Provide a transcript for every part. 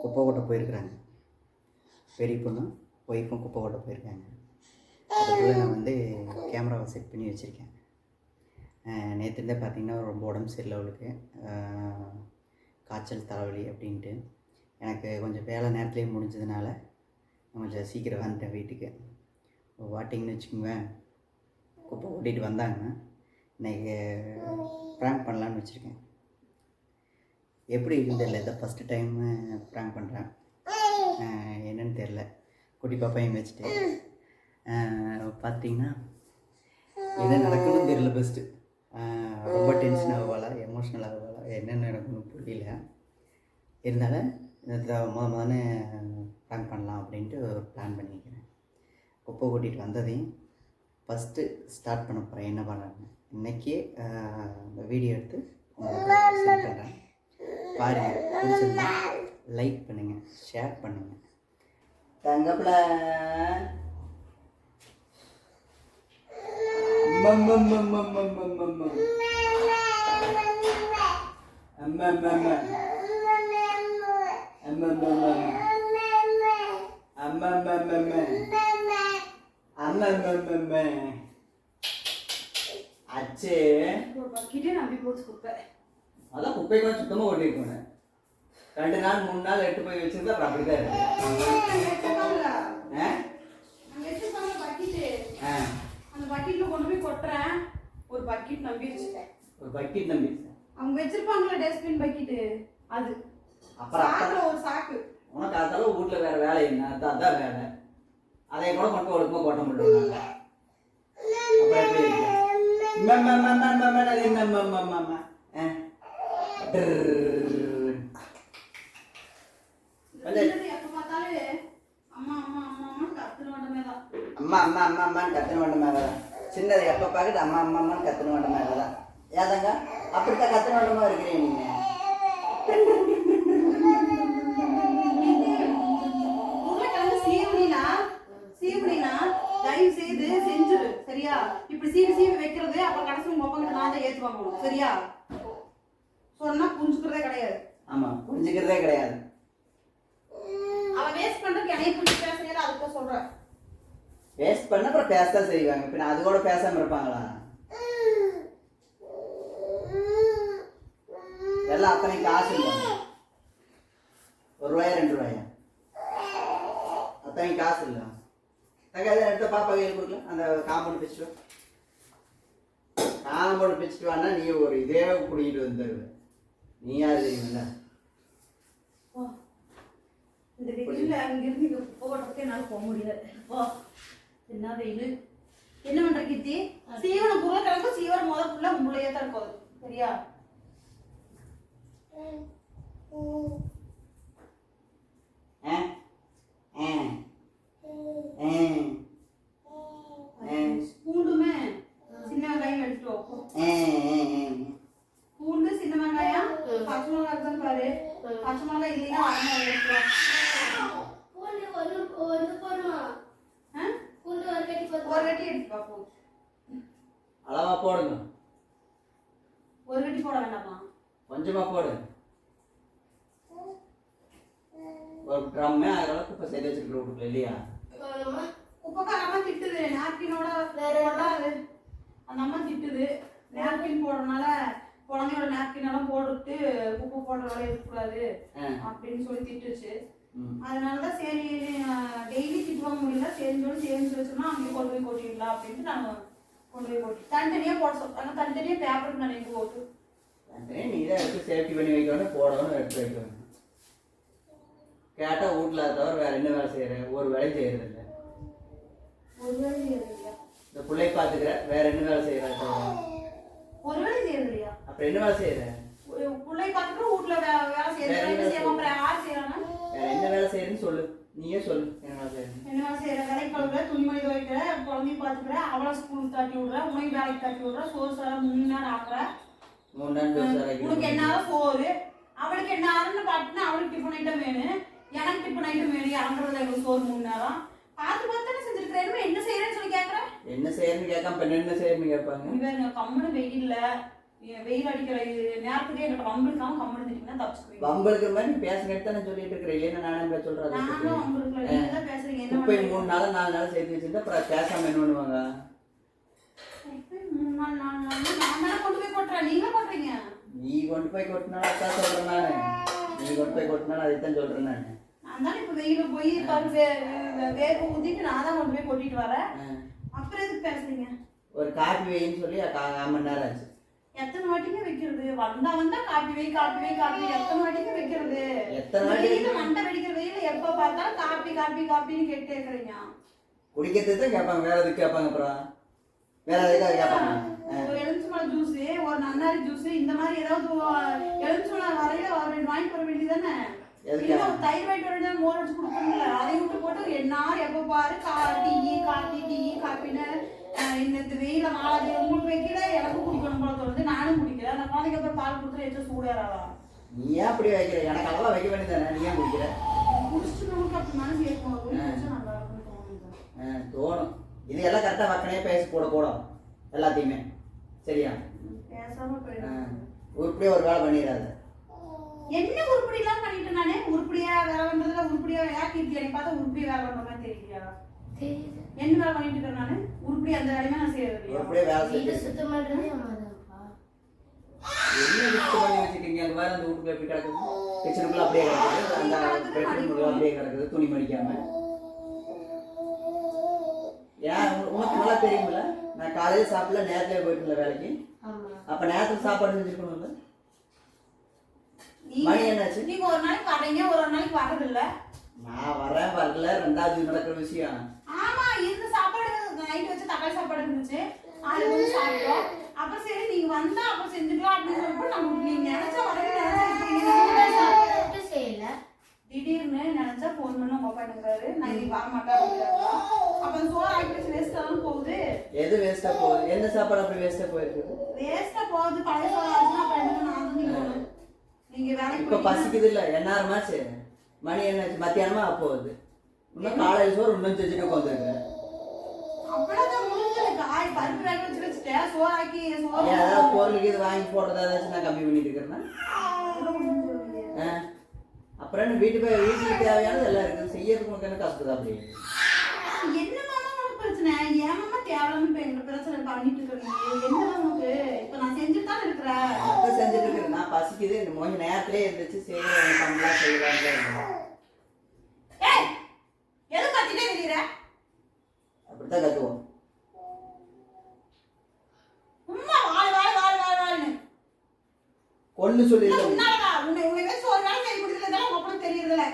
குப்பை கொட்ட போயிருக்கிறாங்க. பெரிய பொண்ணும் ஒய்ஃபும் குப்பை கொட்ட போயிருக்காங்க. அதுக்குள்ளே நான் வந்து கேமராவை செட் பண்ணி வச்சுருக்கேன். நேற்றுருந்தே பார்த்திங்கன்னா ரொம்ப உடம்பு சரியில்லை அவளுக்கு, காய்ச்சல் தலைவலி அப்படின்ட்டு. எனக்கு கொஞ்சம் வேலை நேரத்துலேயே முடிஞ்சதுனால கொஞ்சம் சீக்கிரம் வந்துட்டேன் வீட்டுக்கு. வாட்டிங்கன்னு வச்சுக்கோங்க, குப்பை ஓட்டிகிட்டு வந்தாங்க. இன்றைக்கி ப்ராங்க் பண்ணலான்னு வச்சுருக்கேன். எப்படி இருக்குன்னு தெரியல, இதை ஃபஸ்ட்டு டைமு ப்ராங்க் பண்ணுறேன். என்னன்னு தெரில. குட்டி பாப்பையும் வச்சுட்டு பார்த்திங்கன்னா என்ன நடக்கணும்னு தெரியல. ஃபஸ்ட்டு ரொம்ப டென்ஷன் ஆகுவாளா, எமோஷ்னல் ஆகுவாளா, என்னென்ன நடக்கணும்னு புரியல. இருந்தாலும் முதல்ல ப்ராங்க் பண்ணலாம் அப்படின்ட்டு ஒரு பிளான் பண்ணிக்கிறேன். குப்பை கூட்டிகிட்டு வந்ததையும் ஃபஸ்ட்டு ஸ்டார்ட் பண்ண போகிறேன். என்ன பண்ணேன்னு இன்றைக்கி இந்த வீடியோ எடுத்து உங்களுக்கு சென்ட் பண்ணுறேன். பாருங்கள், பிடிச்சிருந்தா லைக் பண்ணுங்கள், ஷேர் பண்ணுங்கள். தங்கப்பில் அச்சே நம்பி போச்சு குப்பை. அதான் குப்பை கூட சுத்தமாக ஓட்டிருக்கோங்க. 2 நாள் 3 நாள் எட்டு போய் வச்சிருந்தா அப்புறம் அப்படிதான் இருக்கு. அந்த பக்கெட்ல கொண்டு போய் கொட்டுறேன். ஒரு பக்கெட் நம்பிடுச்சு. ஒரு பக்கெட் நம்பிடுச்சு. அவங்க வச்சிருப்பாங்களா டஸ்ட்பின் பக்கெட், அது அப்புறம் ஒரு சாக்கு. உனக்கு அதெல்லாம் வீட்டில் வேற வேலை என்ன, அதான் வேலை. அதை கூட கொண்டு ஒழுக்கமாக கொட்ட முடியும். அப்புறம் எப்படி இருக்கு? சின்னது எப்போ பார்க்குது அம்மா அம்மா அம்மான்னு கத்துன வேண்ட மாதிரி தான். ஏதாங்க அப்படித்தான் கத்துன வேண்டமா இருக்கிறீங்க நீங்க. சீவனா தயவு செய்து செஞ்சிரு, சரியா? இப்படி சீவி வைக்கிறது அப்புறம் கடைசி உங்க அப்பா கிட்ட நான் தான் ஏற்றுவாங்க, சரியா? சொன்னா புரிஞ்சுக்கிறதே கிடையாது. ஆமா, புரிஞ்சுக்கிறதே கிடையாது. அவன் வேஸ்ட் பண்றதுக்கு என்னைய புரிஞ்சு பேசுறீங்க, அதுக்கு சொல்றேன். வேஸ்ட் பண்ண அப்புறம் பேசதான் செய்வாங்க. பின்ன அது கூட பேசாம இருப்பாங்களா? எல்லாம் அத்தனை காசு இல்லை. 1 ரூபாயா 2 ரூபாயா அத்தனை காசு இல்லை. எடுத்த பாப்பா கையில் கொடுக்கலாம். அந்த காம்பவுண்ட் பிச்சுட்டு வானா நீ ஒரு இதே குடிக்கிட்டு வந்துடுவ. நீ யாரு தெரியுமில்ல? இந்த வெயில்ல அங்கிருந்து இங்க போகிறதுக்கே என்னால் போக முடியல. என்ன வெயில். என்ன பண்ற கீர்த்தி? சீவன உருளைக்கிழங்கு சீவன முதல்ல உங்களையே தான் இருக்கும், சரியா? பூண்டுமே சின்ன வெங்காயம் எடுத்துட்டு வைப்போம். பூண்டு சின்ன வெங்காயம் பச்சை மிளகாய் இருக்குன்னு பாரு. பச்சை மிளகாய் இல்லைன்னா ஒரு கட்டி எடுத்து பார்ப்போம். அளவா போடுங்க. ஒரு கட்டி போட வேண்டாமா? கொஞ்சமா போடு. ஒரு ட்ரம்மே அளவுக்கு இப்போ சேர்த்து வச்சிருக்கிற வீட்டுல இல்லையா? உப்பக்காரமா திட்டுது. நாப்கினோட போடாது அந்த அம்மா திட்டுது. நாப்கின் போடுறதுனால குழந்தையோட நாப்கின் எல்லாம் போட்டுட்டு உப்பு போடுறதால இருக்கக்கூடாது அப்படின்னு சொல்லி திட்டுச்சு. அதனாலதான் சரி டெய்லி திட்டுவாங்க முடியல, சேர்ந்து வச்சோம்னா அங்கே கொண்டு போய் கொட்டிடலாம் அப்படின்ட்டு நாங்கள் கொண்டு போய் கொட்டி தனித்தனியாக போட சொல்றாங்க. தனித்தனியாக பேப்பருக்கு நான் எங்கே போட்டு தனித்தனியாக நீ தான் எடுத்து சேஃப்டி பண்ணி வைக்கணும், போடணும், எடுத்து வைக்கணும். கேட்டால் வீட்டில் அதை தவிர வேற என்ன வேலை செய்யற? ஒரு வேலையும் செய்யறது இல்லை. ஒரு வேலை செய்யறது இல்லையா? இந்த பிள்ளை பார்த்துக்கிற வேற என்ன வேலை செய்யற? ஒரு வேலை செய்யறது இல்லையா? அப்புறம் என்ன வேலை செய்யற? பிள்ளை பார்த்துக்கிற வீட்டுல வேலை செய்யறது. யார் செய்யறாங்க? வேற என்ன வேலை செய்யறன்னு சொல்லு. நீயே சொல்லு. என்ன வேலை செய்யற? என்ன வேலை செய்யற? வேலை கழுவுற, துணிமணி துவைக்கிற, குழந்தைய பார்த்துக்கிற, அவளை ஸ்கூலுக்கு தாட்டி விடுற, உனக்கு வேலைக்கு தாட்டி விடுற, சோறு சார 3 நேரம் ஆக்குற. 3 நேரம் உனக்கு என்ன சோறு, அவளுக்கு என்ன ஆறுன்னு பாட்டுன்னா அவளுக்கு டிஃபன் ஐட்டம் வேணும், எனக்கு டிஃபன் ஐட்டம் வேணும். இறங்குறதுல எங்களுக்கு சோறு 3 நேரம் பார்த்து பார்த்து செஞ்சிருக்கிறேன். என்ன செய்யறேன்னு சொல்லி கேட்கறேன். என்ன செய்யறேன்னு கேட்காம என்ன செய்யறேன்னு கேட்பாங்க. இவங்க கம்முன்னு வெயில்ல வெயில் அடிக்கிற நேரத்துக்கு எங்கிட்ட வம்பிருக்காம கம்மிருந்துட்டீங்கன்னா தப்பிச்சுக்குவீங்க. வம்பளுக்குற மாதிரி நீ பேசுனேன்னு தான் சொல்லிட்டு இருக்கிறேன். இல்லைன்னா நானே சொல்றேன். நானும் வம்பிருக்கல, நீங்க தான் பேசுறீங்க. என்ன இப்போ 3 நாள் 4 நாள் சேர்த்து வச்சிருந்தா அப்புறம் பேசாம என்ன பண்ணுவாங்க? இப்போ 3 நாள் 4 நாள் நான் தானே கொண்டு போய் கொட்டுறேன், நீங்களும் கொட்டுறீங்க. நீ கொண்டு போய் கொட்டினாலும் அதான் சொல்றேன் நானு. நீ கொண்டு போய் கொட்டினாலும் அதைத்தான் சொல்றேன் நானு. நான் தான் இப்போ வெயில போய் வேர்வை ஊத்திட்டு நான் தான் கொண்டு போய் கொட்டிட்டு வரேன். அப்புறம் எதுக்கு பேசுறீங்க? ஒரு காப்பி வைன்னு சொல்லி 1/4 மணி நேரம் ஆச்சு. எத்தனை வாட்டிங்க வைக்கிறது? வந்தா காப்பி வை எத்தனை வாட்டிங்க வைக்கிறது? எத்தனை வாட்டி மண்டை வெடிக்கிற வெயில எப்ப பார்த்தாலும் காப்பின்னு கேட்டே இருக்கிறீங்க. குடிக்கிறதுக்கு தான் கேட்பாங்க, வேற எதுக்கு கேட்பாங்க? அப்புறம் வேற எதுக்காக கேட்பாங்க? ஒரு எலுமிச்சம்பழம் ஜூஸ், ஒரு நன்னாரி ஜூஸ், இந்த மாதிரி ஏதாவது எலுமிச்சம்பழம் வரையில ஒரு 2 வாங்கிட்டு வர வேண்டியதானே? இல்ல ஒரு தயிர் வாங்கிட்டு வர வேண்டியது, மோர் அடிச்சு கொடுப்பீங்களா? அதை விட்டு போட்டு என்னார் எப்ப பாரு காப்பின்னு இந்த வெயில நாளாதி உங்களுக்கு வைக்கல, எனக்கு குடிக்கணும் போல தோணுது, நானும் குடிக்கிறேன். அந்த குழந்தைக்கு அப்புறம் பால் கொடுத்துட்டு எச்ச சூடாராவா? நீ ஏன் அப்படி வைக்கிற? எனக்கு அதெல்லாம் வைக்க வேண்டியதானே, நீ ஏன் குடிக்கிற? குடிச்சிட்டு நமக்கு அப்படி மனசு ஏற்கும், நல்லா இருக்குன்னு தோணுது. தோணும். இது எல்லாம் கரெக்டா வக்கனே பேசி போடும் எல்லாத்தையுமே. சரியா? பேசாம போயிடும். உருப்படியா ஒரு வேலை பண்ணிடாத. என்ன உருப்படி எல்லாம் பண்ணிட்டு நானே? உருப்படியா வேலை பண்றதுல உருப்படியா யாக்கிட்டு எனக்கு பார்த்தா உருப்படியா வேலை பண்ற மாதிரி தெரியலையா? என்ன வேலை பண்ணிட்டு இருக்கேன் நானு? உருப்படி அந்த வேலையுமே நான் செய்யறது. உருப்படியா வேலை செய்ய சுத்தம் பண்றதே அம்மாதான்ப்பா. என்ன சுத்தம் பண்ணி வச்சிருக்கீங்க? அங்க வேற அந்த வீட்டுக்குள்ள எப்படி கிடக்குது? கிச்சனுக்குள்ள அப்படியே கிடக்குது, அந்த பெட்ரூம்குள்ள அப்படியே கிடக்குது, துணி மடிக்காம. ஏன் உனக்கு நல்லா தெரியுமில்ல, நான் காலையில சாப்பிடல, நேரத்துல போயிட்டு வேலைக்கு. அப்ப நேரத்துக்கு சாப்பாடு செஞ்சுக்கணும்ல. மணி என்னாச்சு? நீங்க ஒரு நாளைக்கு வரீங்க, ஒரு நாளைக்கு வரது இல்ல. நான் வரேன் வரல ரெண்டாவது நடக்கிற விஷயம். ஆமா, இந்த சாப்பாடு நைட் வச்சு தக்காளி சாப்பாடு இருந்துச்சு, அது கொஞ்சம் சாப்பிட்டோம். அப்புறம் சரி நீங்க வந்தா அப்புறம் செஞ்சுக்கலாம் அப்படின்னு சொல்லிட்டு நம்ம நீங்க நினைச்சா வரவே செய்யல. திடீர்னு நினைச்சா போன் பண்ண உங்க அப்பா இருக்கிறாரு, நான் இன்னைக்கு வர மாட்டேன் அப்படிங்கிறாரு. அப்ப சோறு ஆக்கி வேஸ்டா தான் போகுது. எது வேஸ்டா போகுது? என்ன சாப்பாடு அப்படி வேஸ்டா போயிருக்கு? வேஸ்டா போகுது. பழைய சோறு ஆச்சுன்னா அப்புறம் என்ன நான் தான் நீங்க வேலைக்கு இப்ப பசிக்குது இல்ல, என்னாரமாச்சு? மணி என்னாச்சு? மத்தியானமா போகுது. இன்னும் காலையில சோறு இன்னும் செஞ்சுட்டு உட்காந்துருக்கு. அப்படிதான் முடிஞ்சது. காய் பருப்பு வேக வச்சுட்டேன், சோறு ஆக்கி சோறு ஏதாவது பொருளுக்கு இது வாங்கி போடுறதா ஏதாச்சும் நான் கம்மி பண்ணிட்டு இருக்கிறேன்னா? அப்புறம் என்ன வீட்டுக்கு தேவையானது எல்லாம் இருக்குது, செய்யறதுக்கு உனக்கு என்ன கஷ்டம்? அப்படி என்னமா உனக்கு பிரச்சனை? ஏமாமா தேவையில்லாம இப்ப எங்க பிரச்சனை பண்ணிட்டு இருக்கீங்க? என்ன உனக்கு? இப்ப நான் செஞ்சுட்டு தான் இருக்கிறேன். அப்ப செஞ்சுட்டு இருக்கிறேன். நான் பசிக்குது, இந்த கொஞ்ச நேரத்திலே இருந்துச்சு, சரி பண்ணலாம் செய்யலாம். ஏய், எது கத்திட்டே இருக்கிற? அப்படித்தான் கத்துவோம். உம்மா வாழ் கொன்னு சொல்லிருக்கேன். உன்னை சோறு வேலை செய்ய முடியல, அப்புறம் தெரியறதில்ல.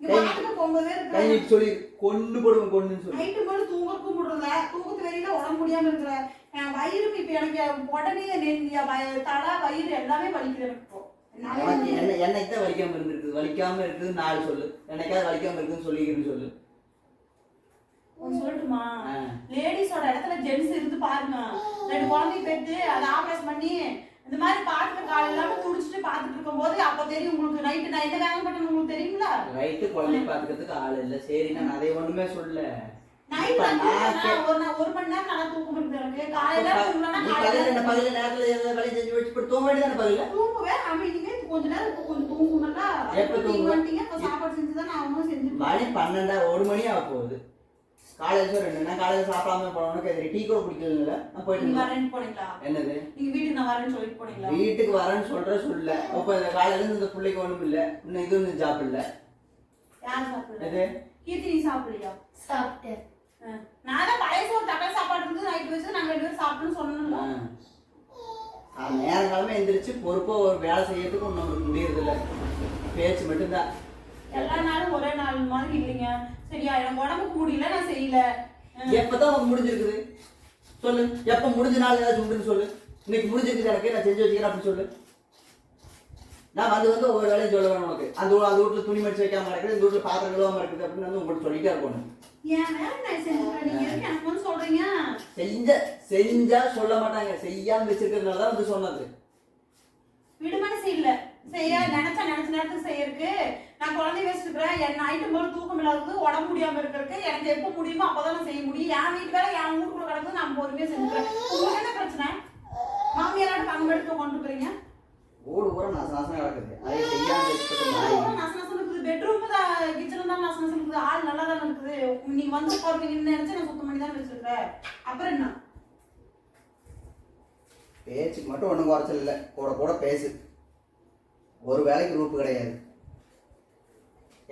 இங்க வாட்டுக்கு போகும்போதே இருக்கு சொல்லி கொன்னு போடுவோம், கொன்னு சொல்லி நைட்டு மேல தூங்க முடியல, தூக்கத்து வெளியில உடம்பு முடியாம இருக்கிற வயிறு இப்ப எனக்கு உடனே தலை வயிறு எல்லாமே வலிக்குது எனக்கு. இப்போ என்னைக்கு தான் வலிக்காம இருந்திருக்கு? வலிக்காம இருக்குது 4 சொல்லு. என்னைக்காவது வலிக்காம இருக்குன்னு சொல்லிக்கிறேன்னு சொல்லு. சொல்லட்டுமா? லேடிஸோட இடத்துல ஜென்ஸ் இருந்து பாருங்க. 2 குழந்தை பெற்று அதை ஆபரேஷன் பண்ணி இந்த மாதிரி பாட்டு கால் எல்லாமே துடிச்சிட்டு பாத்துட்டு இருக்கும் போது அப்ப தெரியும் உங்களுக்கு நைட்டு நான் என்ன வேலை பண்ணணும் உங்களுக்கு தெரியுங்களா? நைட்டு குழந்தை பாத்துக்கிறதுக்கு ஆள் இல்ல. சரி, நான் அதை ஒண்ணுமே சொல்ல. நைட் ஒரு மணி நேரம் நல்லா தூக்கம் இருக்கு எனக்கு. காலையில பகல நேரத்துல வேலை செஞ்சு வச்சு தூங்க வேண்டியதானே? பகல தூங்குவேன். அமைதியே கொஞ்ச நேரம் கொஞ்சம் தூங்குனா எப்ப தூங்குவீங்க? அப்ப சாப்பாடு செஞ்சுதான் நான் அவங்களும் செஞ்சு மணி 12 1 மணி ஆக போகுது. காலையில சொல்றேன், நான் காலையில சாப்பிடாம போனோம்னா டீ கூட குடிக்கல. நான் போயிட்டு வரேன்னு போனீங்களா? என்னது நீங்க வீட்டுக்கு நான் வரேன்னு சொல்லிட்டு போனீங்களா? வீட்டுக்கு வரேன்னு சொல்ல. இப்ப காலையில இருந்து இந்த பிள்ளைக்கு ஒண்ணும் இல்ல, இன்னும் இது ஒன்றும் சாப்பிடல. யார் சாப்பிடல? இது கீர்த்தி நீ சாப்பிடலையா? சாப்பிட்டேன். நான் தான் பழைய சோறு தக்காளி சாப்பாடு இருந்து நைட் வச்சு நாங்க 2 பேரும் சாப்பிட்டுன்னு சொன்னோம்ல. நேரங்காலமே எந்திரிச்சு பொறுப்பா ஒரு வேலை செய்யறதுக்கு ஒன்றும் முடியறது இல்லை, பேச்சு மட்டும்தான். எல்லா நாளும் ஒரே நாள் மாதிரி இல்லைங்க. சரியா? எனக்கு உடம்புக்கு முடியல, நான் செய்யல. எப்பதான் உனக்கு முடிஞ்சிருக்குது சொல்லு? எப்ப முடிஞ்ச நாள் ஏதாச்சும் உண்டுன்னு சொல்லு. இன்னைக்கு முடிஞ்சிருக்கு எனக்கு, நான் செஞ்சு வச்சுக்கிறேன் அப்படின்னு சொல்லு. நான் வந்து ஒவ்வொரு வேலையும் சொல்ல வேணும் உனக்கு. அந்த வீட்டுல துணி மடிச்சு வைக்காம இருக்குது, இந்த வீட்டுல பாத்திரம் கழுவாம இருக்குது அப்படின்னு வந்து உங்களுக்கு சொல்லிட்டே இருக்கணும். ஏன் வேலை நான் செஞ்சுக்கிறேன், நீங்க எதுக்கு எனக்கு வந்து சொல்றீங்க? செஞ்சா சொல்ல மாட்டாங்க, செய்யாம வச்சிருக்கிறதுனாலதான் வந்து சொன்னது. விடுமனசு இல்ல செய்ய நினைச்ச நேரத்துக்கு செய்யறதுக்கு. நான் குழந்தை வச்சிருக்கிறேன், என் நைட்டு போல தூக்கம் இல்லாதது, உடம்பு முடியாம இருக்கிறதுக்கு. எனக்கு எப்ப முடியுமோ அப்பதான் நான் செய்ய முடியும். என் வீட்டு வேலை என் வீட்டுக்குள்ள கிடக்குது, நான் பொறுமையா செஞ்சுக்கிறேன். உங்களுக்கு என்ன பிரச்சனை? மாமா மாமியாரோட பங்கு எடுத்து கொண்டு போறீங்க ஊடு பூரா நாசம் நடக்குது. அதை செய்யாம வச்சுக்கிட்டு நாய். நசநசம் இருக்குது. பெட்ரூம் தான் கிச்சன் தான் நசநசம் இருக்குது. ஆள் நல்லா தான் இருக்குது. நீங்க வந்து போறீங்கன்னு நினைச்சு நான் சுத்தம் பண்ணி தான் வச்சிருக்கேன். அப்புறம் என்ன? பேச்சுக்கு மட்டும் ஒன்றும் குறைச்சல் இல்லை. கூட கூட பேசு. ஒரு வேலைக்கு ரூப்பு கிடையாது.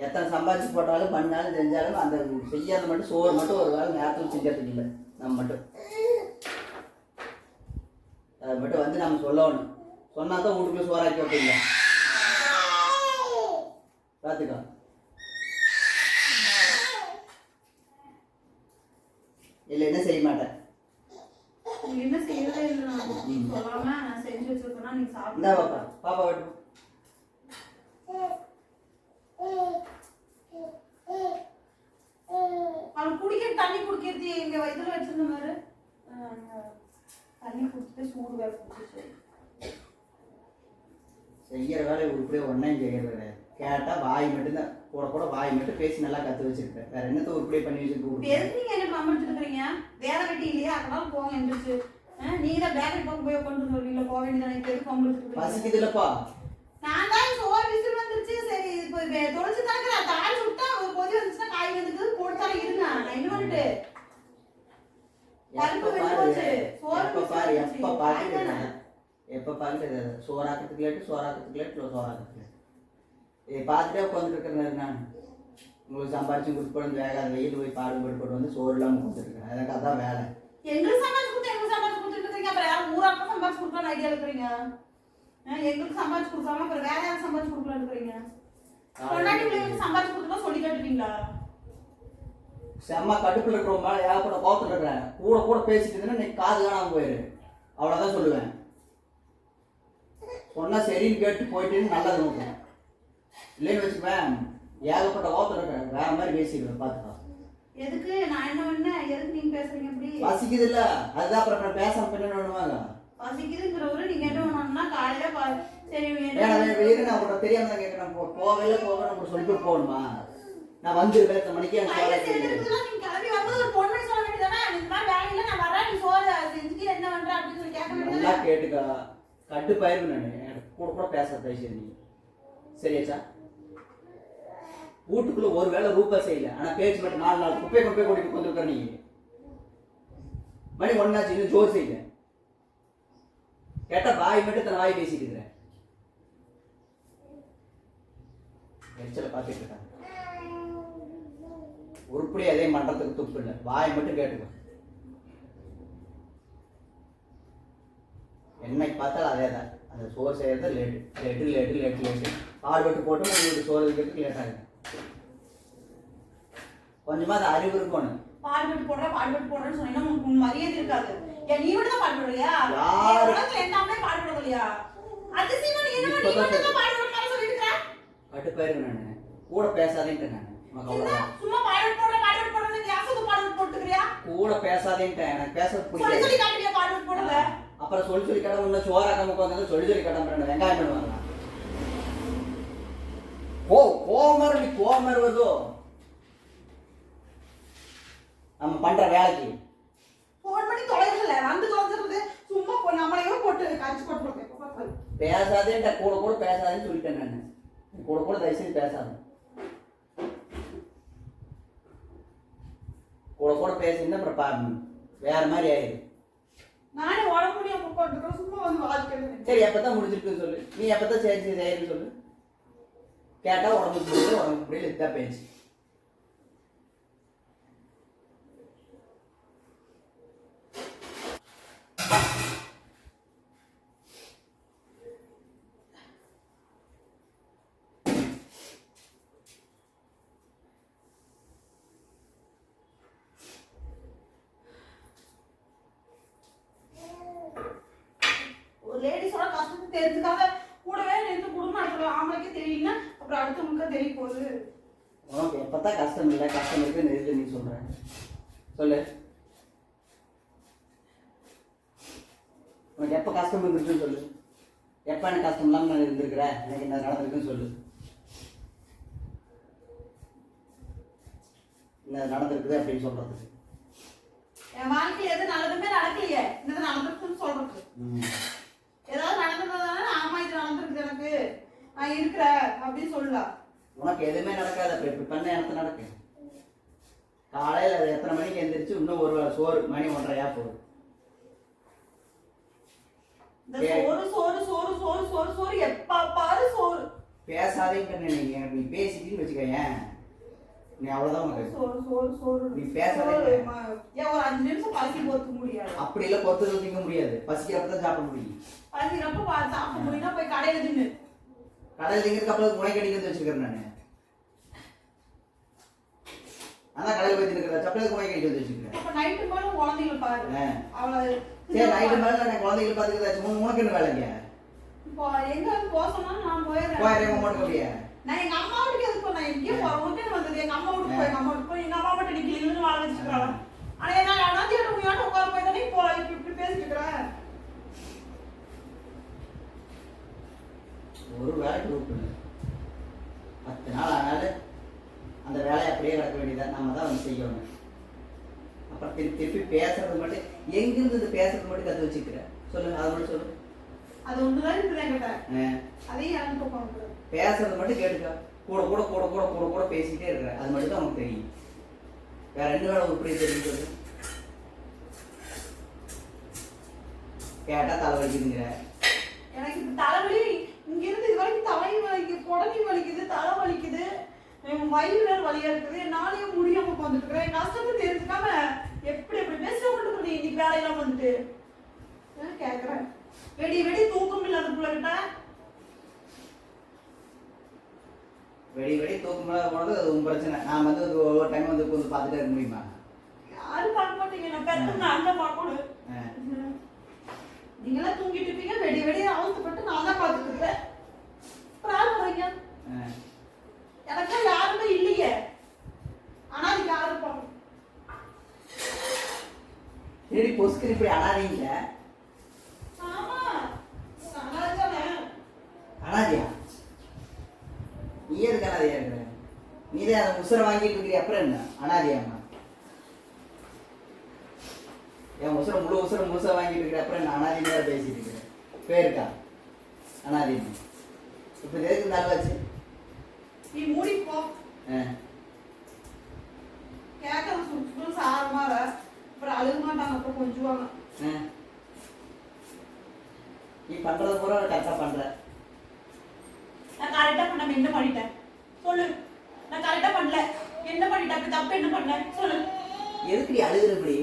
எத்தனை சம்பாதிச்சு போட்டாலும் பண்ணாலும் செஞ்சாலும் அந்த செய்யாத மட்டும் சோறு மட்டும் ஒரு வேலை நேரத்தில் செஞ்சதுக்கு இல்லை. நம்ம மட்டும் அதை மட்டும் வந்து நம்ம சொல்லணும். சொன்னா தான் வீட்டுக்குள்ள சோறாக்கி வைப்பீங்க. பார்த்துக்கோ. இல்லை என்ன செய்ய மாட்டேன். நீங்க என்ன செய்யறதே இல்லை. நான் சொல்லாம நான் செஞ்சு வச்சிருக்கேன்னா நீங்க இந்தா சாப்பிட்டு பாப்பா பாப்பா வெட்டு. அவன் குடிக்கிற தண்ணி குடிக்கிறது எங்க வயிற்றுல வச்சிருந்த மாதிரி தண்ணி குடிச்சிட்டு சூடு வேற குடிச்சு செய்கிற வேலை உருப்படியே ஒன்றையும் செய்கிறது கிடையாது. கேட்டால் வாய் மட்டும்தான் கூட கூட வாய் மட்டும் பேசி நல்லா கற்று வச்சிருக்கேன். வேற என்னத்த உருப்படியே பண்ணி வச்சுருக்கு. எதுக்கு நீங்க என்ன பம்படிச்சுட்டு இருக்கிறீங்க? வேலை வெட்டி இல்லையா? அதனால போங்க எந்திரிச்சு. நீங்க தான் பேக்கரி பக்கம் போய் கொண்டு வருவீங்களா? போக வேண்டியதானே. எதுக்கு பம்படிச்சுட்டு பசிக்குது இல்லப்பா. நான் தான் சோறு விசில் வந்துருச்சு. சரி இப்போ தொலைச்சு தானே தாள் சுட்டா ஒரு கொதி வந்துச்சுன்னா காய் வந்துட்டு போட்டுத்தானே இருங்க. நான் என்ன பண்ணிட்டு பருப்பு வெந்து போச்சு. சோறு பாரு விசில் எப்போ பாரு எப்போ பாரு சோறாக்கிறதுக்கு லேட்டு சோறாக்கிறதுக்கு லேட்டு சோறாக்கிறதுக்கு லேட்டு இதை பார்த்துட்டே உட்காந்துட்டு இருக்கிறேன். நான் உங்களுக்கு சம்பாரிச்சு கொடுத்து போட்டு வேகாத வெயில் போய் பாடுபட்டு போட்டு வந்து சோறு இல்லாமல் கொடுத்துருக்கேன். எனக்கு அதான் வேலை. எங்களுக்கு சம்பாதிச்சு கொடுத்து எங்களுக்கு சம்பாதிச்சு கொடுத்துட்டு இருக்கீங்க. அப்புறம் யாரும் ஊராட்டம் சம்பாதிச்சு கொடுக்கலாம்னு ஐடியா இருக்கிறீங்க? எங்களுக்கு சம்பாதிச்சு கொடுக்காம அப்புறம் வேற யாரும் சம்பாதிச்சு கொடுக்கலாம் இருக்கிறீங்க? கொண்டாட்டி பிள்ளைங்களுக்கு சம்பாதிச்சு கொடுக்கலாம் சொல்லி கேட்டுட்டீங்களா? செம்ம கடுப்பில் இருக்கிறவங்க மேலே ஏகப்பட்ட கோபத்தில் இருக்கிறேன். கூட கூட பேசிட்டு இருந்தேன்னா நீ காது காணாமல் போயிரு. அவ்வளோதான் சொல்லுவேன். சொன்னா சரின்னு கேட்டு போயிட்டு நல்லது நோக்கேன். இல்லைன்னு வச்சுக்குவேன் ஏகப்பட்ட கோபத்தில் இருக்கிறேன். வேற மாதிரி பேசிடுவேன். பார்த்துக்கா. எதுக்கு நான் என்ன பண்ணேன்? எதுக்கு நீங்க பேசுறீங்க அப்படி? பசிக்குது இல்ல அதுதான் அப்புறம் பேசாம பின்ன வேணுமாங்க. பசிக்குதுங்கிறவரு நீங்க என்ன பண்ணணும்னா காலையில சரி வெளியே நான் கூட தெரியாம தான் கேட்கறேன். போகல போக நம்ம சொல்லிட்டு போகணுமா? நான் வந்துருவேன் எத்தனை மணிக்கு எனக்கு நீங்க கிளம்பி வந்து ஒரு பொண்ணு சொல்ல வேண்டியதானே? இந்த மாதிரி வேலையில நான் வரேன், நீ சோறு செஞ்சுட்டு என்ன பண்ற அப்படின்னு சொல்லி கேட்க நல்லா வேண்டியது. கேட்டுக்கா. கட்டுப்பாயிரு. நான் எனக்கு கூட கூட பேச பேசி நீ சரியாச்சா? வீட்டுக்குள்ள ஒரு வேளை ரூபா செய்யல. ஆனா பேச்சு மட்டும் 4 நாள் குப்பை குப்பை கூட்டிட்டு வந்துருக்க. நீ மணி ஒன்னாச்சு இன்னும் ஜோர் செய்யல. கேட்டா வாய் மட்டும் தன் வாய் பேசிட்டு இருக்கிறேன். எரிச்சலை பார்த்துட்டு இருக்காங்க. உருப்படி அதே மன்றத்துக்கு துப்பு இல்லை. வாய் மட்டும் கேட்டுக்கோ. என்னைக்கு பார்த்தாலும் அதே தான். அந்த சோறு செய்யறது late late late late late. பாடுபட்டு போட்டு உங்களுக்கு சோறு வைக்கிறதுக்கு லேட் ஆகுது. கொஞ்சமா அது அறிவு இருக்கணும். பாடுபட்டு போடுறேன்னு சொன்னா உங்களுக்கு மரியாதை இருக்காது. ஏன் நீ மட்டும் தான் பாடுபடுறியா? யாரு எல்லாமே பாடுபடுறது இல்லையா? அதிசயமா நீ என்ன பாடுபடுற சொல்லிட்டு இருக்க? கட்டுப்பாயிருங்க. நான் கூட பேசாதேன்ட்டேன். நான் சும்மா பாடுபட்டு போடுறது யாசது பாடுபட்டு போட்டுக்கிறியா? கூட பேசாதேன்ட்டேன். எனக்கு பேசுறது சொல்லி பிடிக்காது. சொல்லி காட்டுறியா பாடுபட்டு போடுறத? அப்புறம் சொல்லி கடை முன்ன சோறாக்காம உட்காந்து சொல்லி கடை வெங்காயம் பண்ணுவாங்க. கோமர் நீ கோமர் வருதோ நம்ம பண்ற வேலைக்கு. போன் பண்ணி தொலைறதுல வந்து தொலைஞ்சிருது. சும்மா நம்மளையும் போட்டு கடிச்சு போட்டுருக்கேன். பேசாதேன்ட்ட கூட கூட பேசாதேன்னு சொல்லிட்டேன். நான் கூட கூட தயவுசெய்து பேசாத. கூட கூட பேசினா அப்புறம் வேற மாதிரி ஆயிடுது. நானே உடம்பு முடியாம உட்காந்துருக்கேன். சும்மா வந்து வாழ்க்கை சரி எப்பதான் முடிஞ்சிருக்குன்னு சொல்லு. நீ எப்பதான் சரி செய்யறன்னு சொல்லு. கேட்டா உடம்புக்கு முடியல உடம்புக்கு முடியல இதுதான் பேச்சு. லேடிஸோட கஷ்டத்தை தெரிஞ்சுக்காத கூடவே நின்று குடும்பம் நடத்துற ஆம்பளைக்கே தெரியலன்னா அப்புறம் அடுத்தவங்களுக்கு தெரிய போகுது. உனக்கு எப்பதான் கஷ்டம் இல்லை கஷ்டம் இருக்கு நெருங்க நீ சொல்ற சொல்லு. உனக்கு எப்போ கஷ்டம் இருந்துருக்குன்னு சொல்லு. எப்போ எனக்கு கஷ்டம் இல்லாமல் நான் இருந்திருக்கிறேன் எனக்கு என்ன நடந்திருக்குன்னு சொல்லு. என்ன நடந்திருக்குது அப்படின்னு சொல்றதுக்கு என் வாழ்க்கையில் எது நல்லதுமே நடக்கலையே இந்த நடந்திருக்குன்னு சொல்றதுக்கு. நான் இருக்கிறேன் அப்படின்னு சொல்லலாம். உனக்கு எதுவுமே நடக்காது. அப்போ இப்படி பண்ண எனக்கு நடக்கு. காலையில் எத்தனை மணிக்கு எந்திரிச்சு இன்னும் ஒரு வேளை சோறு மணி 1:30 போகுது. இந்த சோறு சோறு சோறு சோறு சோறு சோறு எப்ப பாரு சோறு. பேசாதீங்க நீங்க. நீ பேசிக்கின்னு வச்சுக்கோங்க, நீ அவ்வளோதான் உனக்கு. சோறு சோறு சோறு நீ பேசாதீங்க. ஏன் ஒரு 5 நிமிஷம் பசி பொறுக்க முடியாது? அப்படி இல்லை, பொறுத்து திங்க முடியாது. பசிக்கிறப்ப தான் சாப்பிட முடியும். பசிக்கிறப்ப சாப்பிட முடியும்னா போய் கடையில தின்னு. கடையில் திங்கிறதுக்கு அப்புறம் முனை கடிக்கிறது வச்சுக்கிறேன் நான். அதான் கடையில் போய் தின்னுக்கிறேன், சப்பலுக்கு முனை கடிக்கிறது வச்சுக்கிறேன். அப்ப நைட்டு மேல குழந்தைங்களை பாரு. அவ்வளவு சரி, நைட்டு மேலே நான் குழந்தைகளை பார்த்துக்கிறதாச்சு. உனக்கு என்ன வேலைங்க? இப்போ எங்க போக சொன்னாலும் நான் போயிடுறேன். போயிடுறேன் மட்டும் அப்படியே. நான் எங்க அம்மா வீட்டுக்கு எதுக்கு போனேன்? எங்கேயும் போறேன். உனக்கு வந்தது எங்க அம்மா வீட்டுக்கு போய் எங்க அம்மா வீட்டுக்கு போய் எங்க அம்மா மட்டும் இன்னைக்கு இல்லைன்னு வாழ வச்சுக்கிறாங்க. ஆனா என்ன அனாத்தியோட உங்க உட்கார போய் தானே இப்போ இப்படி பேசிட்டு இருக்கிறேன். ஒரு வேலைக்கு கூப்பிட்டு 10 நாள் ஆனாலும் அந்த வேலையை அப்படியே கிடக்க வேண்டியதான். நம்ம தான் வந்து செய்யணும். அப்புறம் திருப்பி பேசுறது மட்டும் எங்கிருந்து இது பேசுறது மட்டும் கற்று வச்சுக்கிறேன். சொல்லுங்க, அதை மட்டும் சொல்லு. அது ஒண்ணுதான் இருக்குது என்கிட்ட. அதையும் எனக்கு போக பேசுறது மட்டும் கேட்டுக்க. கூட கூட கூட கூட கூட கூட பேசிக்கிட்டே இருக்கிறேன். அது மட்டும் தான் உனக்கு தெரியும். வேற 2 வேலை உருப்படி தெரியும் சொல்லு. கேட்டா தலை வலிக்குதுங்கிற. எனக்கு இந்த தலைவலி இங்க இருந்து இது வரைக்கும் தலை வலிக்குது, குடலி வலிக்குது, தலை வலிக்குது, வயிறு வேற வலியா இருக்குது. என்னாலேயே முடியாம உட்காந்துட்டு இருக்கிறேன். என் கஷ்டத்தை தெரிஞ்சுக்காம எப்படி எப்படி பேசுறோம் இன்னைக்கு வேலையெல்லாம் வந்துட்டு கேட்கறேன். வெடி வெடி தூக்கம் இல்லாத பிள்ளைகிட்ட வெடி வெடி தூக்கம் இல்லாத போனது அது உன் பிரச்சனை. நான் வந்து ஒவ்வொரு டைம் வந்து உட்காந்து பார்த்துட்டே இருக்க முடியுமா? யாரும் பார்க்க மாட்டீங்க. நான் பெருங்க அண்ணன் பார்க்கணும். நீங்களாம் தூங்கிட்டு இருப்பீங்க. வெடி வெடி அவசப்பட்டு நான் தான் பார்த்துட்டு இருக்கேன். பிரார்த்தனைங்க எனக்கு யாருமே இல்லையே. ஆனா அதுக்கு யாரும் பார்க்கணும். சரி, பொஸ்கர் இப்படி அனாதீங்க. ஆமா, அனாதானே. அனாதியா? நீ எதுக்கு அனாதியா இருக்கிற? நீ தான் அதை உசுரை வாங்கிட்டு இருக்கிறீ. அப்புறம் என்ன அனாதியாம்மா? என் உசுரை முழுசா வாங்கிட்டு இருக்கிற. அப்புறம் என்ன அனாதியா பேசிட்டு இருக்கிறேன்? பேருக்கா அனாதியம்? இப்போ எதுக்கு நாள் வச்சு நீ மூடி போ. கேட்கற சுற்று சாரமாற அப்புறம் அழுக மாட்டாங்க. அப்புறம் கொஞ்சுவாங்க. நீ பண்றது பூரா கரெக்டா பண்ற. நான் கரெக்டா பண்ண என்ன பண்ணிட்டேன் சொல்லு. நான் கரெக்டா பண்ணல என்ன பண்ணிட்டேன்? அப்படி தப்பு என்ன பண்ணேன் சொல்லு. எதுக்கு நீ அழுகுறபடி?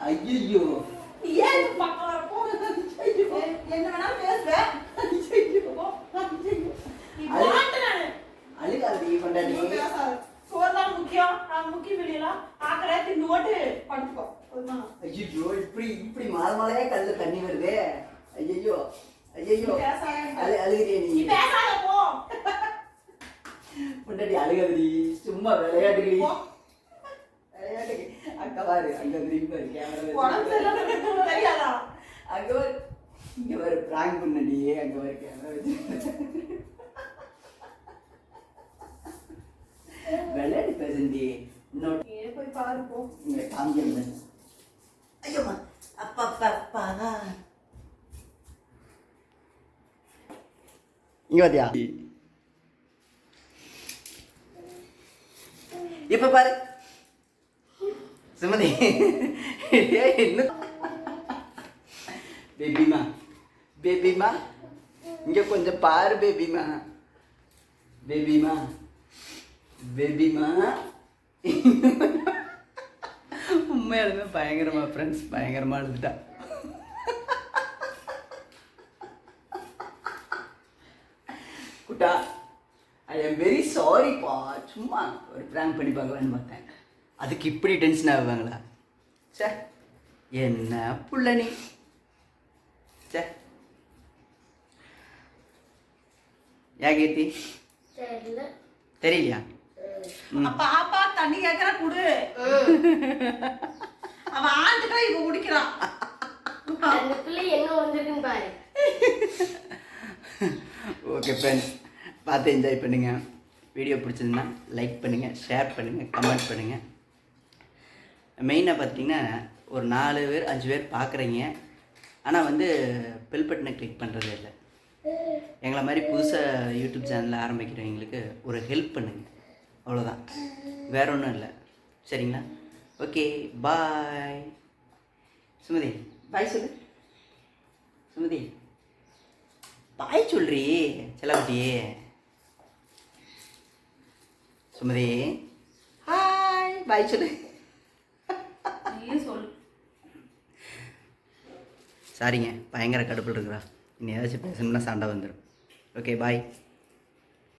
ஐயோ, ஏன் பக்கம் வரப்போ என்ன வேணாலும் பேசுவேன். அழுகாது பண்ணி சோறுதான் முக்கியம். நான் முக்கியம் இல்லையா ஆக்கல தின்னு ஓட்டு படுத்துக்கோ. ஐயோ, இப்படி இப்படி மாலையா கல்ல தண்ணி வருதே. ஐயோ ஐயோ, அழுகிறே நீ. பேசாத போ. முன்னாடி அழுகாதடி, சும்மா விளையாட்டுடி. விளையாட்டுக்கு அக்கா பாரு, அங்க திரும்பி பாரு கேமரா தெரியாதா? அங்க பாரு, இங்க பாரு பிராங்க் பண்ணடி. அங்க பாரு கேமரா வச்சு விளையாடி பேசுண்டி. போய் பாரு போ. இங்க காமிக்க. ஐயோ அப்பா அப்பா அப்பா, இங்க பாத்தியா? இப்ப பாரு சுமதி. என்ன பேபிமா? பேபிமா இங்க கொஞ்சம் பாரு. பேபிமா பேபிமா பேபிமா. உண்மையாலுமே பயங்கரமா ஃப்ரெண்ட்ஸ், பயங்கரமா எழுதுட்டா. குட்டா, ஐ எம் வெரி சாரிப்பா. சும்மா ஒரு ப்ராங்க் பண்ணி பார்க்கலான்னு பார்த்தேன். அதுக்கு இப்படி டென்ஷன் ஆகுவாங்களா? சே, என்ன புள்ள நீ. சே, ஏன் கீர்த்தி தெரியலையா? பாப்பா தண்ணி கேட்கற குடு. அவன் ஆண்டுக்கா இவ குடிக்கிறான். அந்த பிள்ளை எங்க வந்திருக்குன்னு பாரு. ஓகே ஃப்ரெண்ட்ஸ், பார்த்து என்ஜாய் பண்ணுங்கள். வீடியோ பிடிச்சதுன்னா லைக் பண்ணுங்கள், ஷேர் பண்ணுங்கள், கமெண்ட் பண்ணுங்கள். மெயினாக பார்த்தீங்கன்னா ஒரு 4 பேர் 5 பேர் பார்க்குறீங்க, ஆனால் வந்து பெல் பட்டனை கிளிக் பண்ணுறதே இல்லை. எங்களை மாதிரி புதுசாக யூடியூப் சேனலில் ஆரம்பிக்கிறவங்களுக்கு ஒரு ஹெல்ப் பண்ணுங்க, அவ்வளோதான், வேற ஒன்றும் இல்லை. சரிங்களா? ஓகே, பாய். சுமதி பாய் சொல்லு. சுமதி பாய் சொல்றி செல்லக்குட்டி. சுமதி ஹாய் பாய் சொல்லு. நீ சொல்லு. சாரிங்க, பயங்கர கடுப்பில் இருக்கிறா. இனி ஏதாச்சும் பேசணும்னா சண்டை வந்துடும். Okay bye.